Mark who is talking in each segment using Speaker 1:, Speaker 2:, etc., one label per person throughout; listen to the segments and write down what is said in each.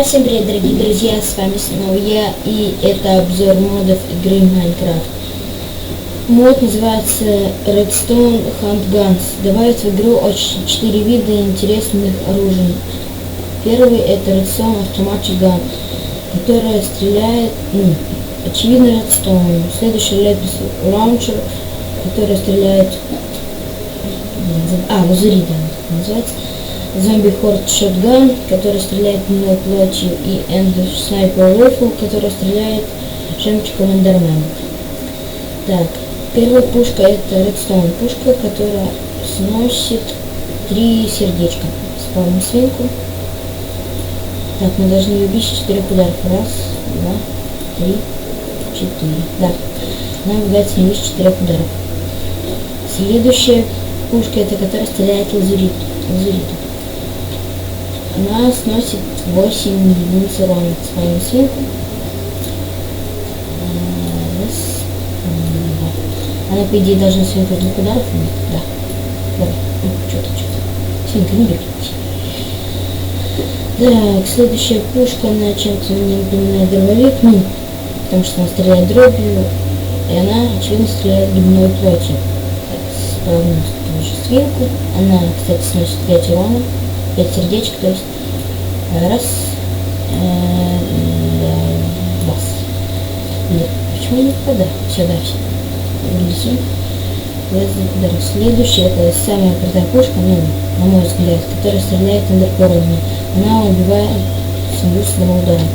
Speaker 1: Всем привет, дорогие друзья, с вами снова я, и это обзор модов игры Minecraft. Мод называется Redstone Handguns. Добавить в игру 4 вида интересных оружий. Первый это Redstone Automatic Gun, которая стреляет, очевидно, Redstone. Следующий Lapis Launcher, который стреляет, лазуритом называется. Zombie Horde Shotgun, который стреляет гнилой плотью, и End Sniper Rifle, который стреляет жемчугом Эндермена. Так, первая пушка это Redstone пушка, которая сносит 3 сердечка. Спавним свинку. Так, мы должны ее убить с 4 ударов. Раз, два, 3, 4. Да, нам удается не убить с 4 ударов. Следующая пушка это которая стреляет лазуритом. Она сносит 8 единиц урона. Спавним свинку. Раз, два. Она, по идее, должна свинку 2 ударов. Да. Давай. Что-то. Свинка, не бегайте. Так, следующая пушка, она чем-то мне напоминает дробовик. Потому что она стреляет дробью. И она, очевидно, стреляет гибной плотью. Так, спавним тоже свинку. Она, кстати, сносит 5 урона. 5 сердечек, то есть раз, два. Нет, почему не попадаю? Все, да, все. Следующая, это самая крутая пушка, на мой взгляд, которая стреляет эндерперлами. Она убивает семью с одного удара.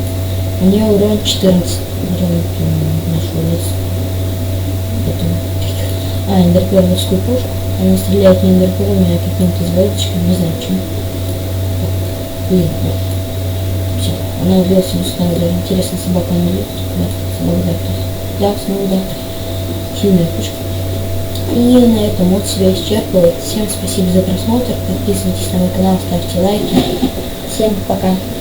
Speaker 1: У нее урон 14. Эндерперловскую пушку. Она стреляет не эндерперлами, а какими-то звездочками, не знаю почему. Все, она убила семью с одного удара. Интересно, собака не убьет? Да, собака удар. Да, снова удар. Сильная пушка. И на этом мод себя исчерпывает. Всем спасибо за просмотр. Подписывайтесь на мой канал, ставьте лайки. Всем пока.